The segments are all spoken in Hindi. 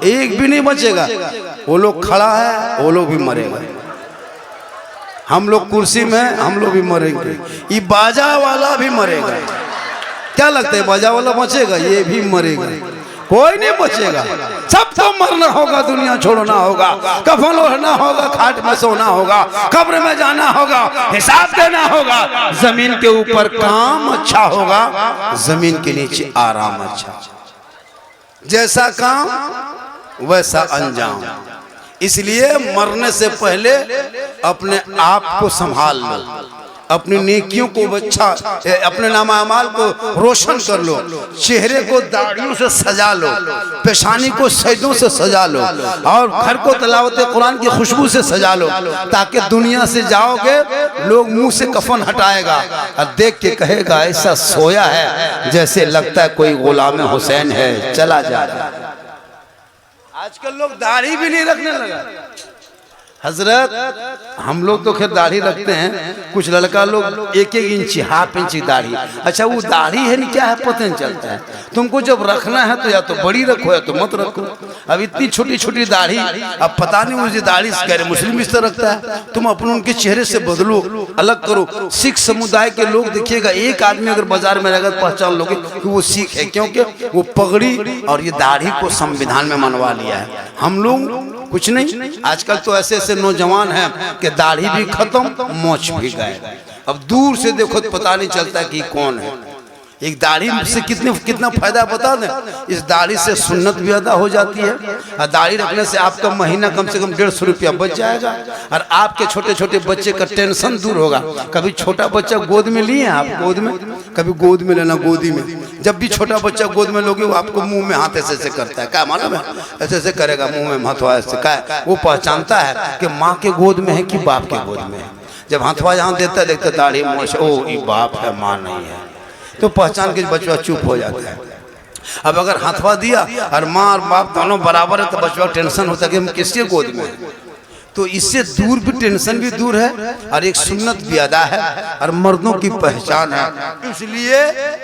एक भी नहीं बचेगा। वो लोग खड़ा है, वो लोग भी मरेगा। हम लोग कुर्सी में, हम लोग भी मरेंगे। ये बाजा वाला भी मरेगा। क्या लगता है बाजा वाला बचेगा? ये भी मरेगा, कोई नहीं बचेगा। सबको मरना होगा, दुनिया छोड़ना होगा, कफन ओढ़ना होगा, खाट में सोना होगा, कब्र में जाना होगा, हिसाब देना होगा। जमीन के ऊपर काम अच्छा होगा, जमीन के नीचे आराम अच्छा। जैसा काम वैसा अंजाम। इसलिए मरने से पहले अपने आप को संभाल लो, अपनी नेकियों को अच्छा, अपने नामा अमाल को रोशन कर लो, चेहरे को दाढ़ियों से सजा लो, पेशानी को सजदों से सजा लो, और घर को तिलावत कुरान की खुशबू से सजा लो, ताकि दुनिया से जाओगे लोग मुंह से कफन हटाएगा और देख के कहेगा ऐसा सोया है जैसे लगता है कोई गुलाम हुसैन है, चला जा रहा है। आजकल लोग दाढ़ी भी नहीं रखने लगा। हजरत हम लोग तो खैर दाढ़ी रखते हैं, कुछ लड़का लोग 1-1 इंच, हाफ इंच की दाढ़ी। अच्छा वो दाढ़ी है नहीं क्या है पता नहीं चलता है। तुमको जब रखना है तो या तो बड़ी रखो या तो मत रखो। अब इतनी छोटी छोटी दाढ़ी, अब पता नहीं मुझे दाढ़ी गैर मुस्लिम इस तरह रखता है। तुम अपने उनके चेहरे से बदलो, अलग करो। सिख समुदाय के लोग देखिएगा, एक आदमी अगर बाजार में रहेगा तो पहचान लोगे कि वो सिख है, क्योंकि वो पगड़ी और ये दाढ़ी को संविधान में मनवा लिया है। हम लोग कुछ नहीं। आजकल तो ऐसे ऐसे नौजवान हैं कि दाढ़ी भी खत्म, मोछ भी गए। अब दूर से देखो तो पता नहीं चलता कि कौन है। एक दाढ़ी से कितना फायदा बता दें। इस दाढ़ी से सुन्नत भी अदा हो जाती है, और दाढ़ी रखने से आपका महीना कम से कम 150 रुपया बच जाएगा, और आपके छोटे छोटे बच्चे का टेंशन दूर होगा। कभी छोटा बच्चा गोद में लिए आप, गोद में कभी गोद में लेना, गोदी में। जब भी छोटा बच्चा गोद में लोगे वो आपको मुंह में हाथ ऐसे करता है, क्या मालूम है? ऐसे ऐसे करेगा मुंह में हाथवा ऐसे, क्या वो पहचानता है कि माँ के गोद में है कि बाप के गोद में है। जब हाथवा यहाँ देता देखता दाढ़ी मोछ, ओ ये बाप है माँ नहीं है, तो पहचान के बच्चा चुप हो जाता है। अब अगर हाथवा दिया और माँ और बाप दोनों बराबर है तो बच्चा टेंशन होता है कि हम किसके गोद में हैं। तो इससे दूर भी टेंशन भी दूर है, और एक सुन्नत भी अदा है, और मर्दों की पहचान है। इसलिए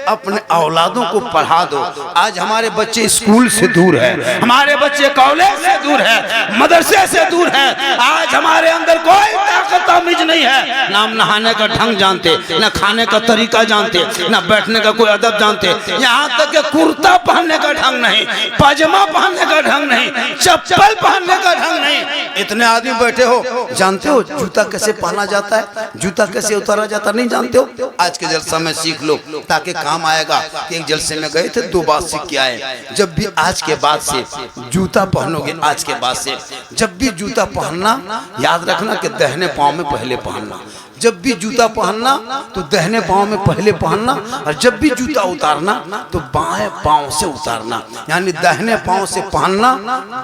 अपने औलादों को पढ़ा दो। आज हमारे बच्चे स्कूल से दूर है, हमारे बच्चे कॉलेज से दूर है, मदरसे से दूर है। आज हमारे अंदर कोई ताकत तमीज नहीं है, ना हम नहाने का ढंग जानते, ना खाने का तरीका जानते, ना बैठने का कोई अदब जानते। यहाँ तक कि कुर्ता पहनने का ढंग नहीं, पायजामा पहनने का ढंग नहीं, चप्पल पहनने का ढंग नहीं। इतने आदमी बैठे हो, जानते हो जूता कैसे पहना जाता है, जूता कैसे उतारा जाता नहीं जानते हो? आज के जलसा में सीख लो, ताकि काम आएगा। एक जलसे में गए थे, 2 बात सीख के आए। जब भी आज के बाद से जूता पहनोगे, आज के बाद से जब भी जूता पहनना याद रखना कि दाहिने पाँव में पहले पहनना। जब भी जूता पहनना तो दाहिने पाँव में पहले पहनना, और जब भी जूता उतारना तो बाएं पाँव से उतारना। यानी दाहिने पाँव से पहनना,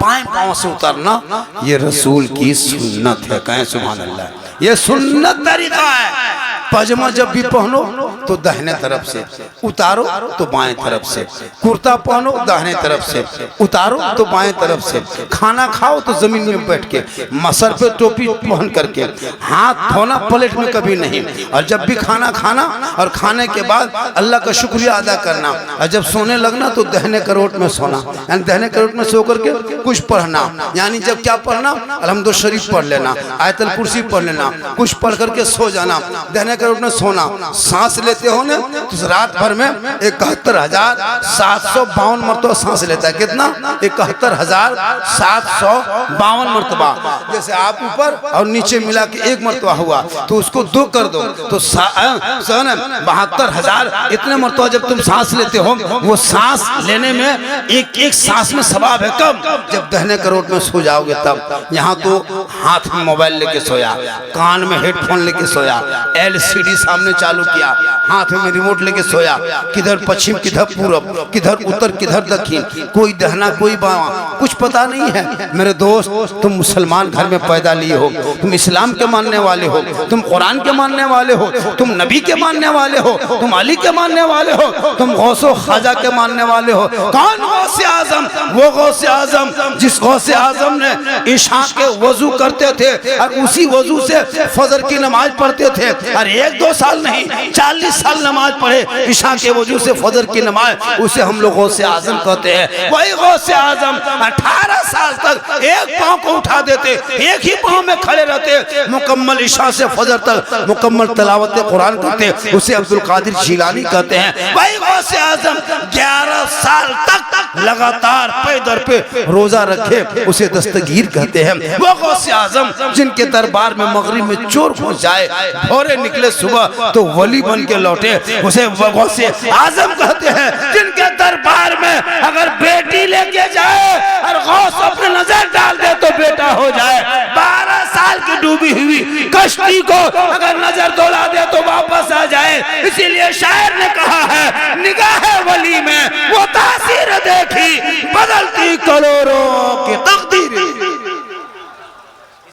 बाएं पाँव से उतारना। ये रसूल की सुन्नत है, कहें सुभान अल्लाह। ये सुन्नत तरीका है। पायजामा जब भी पहनो तो दाहिने तरफ से, उतारो तो बाएं तरफ से। कुर्ता पहनो दाहिने तरफ से, उतारो तो बाएं तरफ से। खाना खाओ तो जमीन में बैठ के, सर पे टोपी पहन करके। हाथ धोना प्लेट में कभी नहीं। और जब भी खाना खाना और खाने के बाद अल्लाह का शुक्रिया अदा करना। और जब सोने लगना तो दाहिने करवट में सोना, यानी दाहिने करवट में सो करके कुछ पढ़ना। यानी जब क्या पढ़ना, अलहम्दुलिल्लाह शरीफ पढ़ लेना, आयतल कुर्सी पढ़ लेना, कुछ पढ़ करके सो जाना। दाहिने करवट में सोना। सांस लेते हो ना तो रात भर में 71,752 मरतबा सांस लेता है। कितना? 71,752 मरतबा। जैसे आप ऊपर और नीचे मिला के 1 मरतबा हुआ तो उसको 2 कर दो तो 72,000 इतने मरतबा जब तुम सांस लेते हो। वो सांस लेने में एक सांस में सवाब है। कब? जब दाहिने करवट में सो जाओगे तब। यहाँ तो हाथ में मोबाइल लेके सोया, कान में हेडफोन लेके सोया, LCD सामने चालू किया, हाथ में रिमोट लेके सोया। किधर पश्चिम, किधर पूरब, किधर उत्तर, किधर दक्षिण, कोई दहना कोई बावां, कुछ पता नहीं है। मेरे दोस्त, तुम मुसलमान घर में पैदा लिए हो, तुम इस्लाम के मानने वाले हो, तुम कुरान के मानने वाले हो, तुम नबी के मानने वाले हो, तुम अली के मानने वाले हो, तुम गौसो ख्वाजा के मानने वाले हो। कौन गौसे आजम? वो गौसे आजम जिस गौसे आजम ने ईशा के वजू करते थे और उसी वजू से फजर की नमाज पढ़ते थे। और 1-2 साल नहीं, 40 साल नमाज पढ़े ईशा के वजू से फजर की नमाज, उसे हम लोग गौसे आजम कहते हैं। वही गौसे आजम 18 साल तक एक पांव को उठा देते, एक ही पांव में खड़े रहते, मुकम्मल इशा से फजर तक मुकम्मल तिलावत कुरान करते, उसे अब्दुल कादिर जिलानी कहते हैं। भाई गौसे आजम 11 साल तक लगातार पैदर पे रोजा रखे, उसे दस्तगीर कहते हैं। वो गौसे आजम जिनके दरबार में मगरिब में चोर घुस जाए, भोरे निकले सुबह तो वली बन के लौटे, उसे गौसे आजम कहते हैं। जिनके दरबार में अगर बेटी लेके जाए और गौस अपने नजर डाल दे तो बेटा हो जाए। 12 साल की डूबी हुई कश्ती को अगर नजर दौड़ा दे तो वापस आ जाए। इसीलिए शायर ने कहा है, निगाह वली में वो तासीर देखी बदलती करोड़ों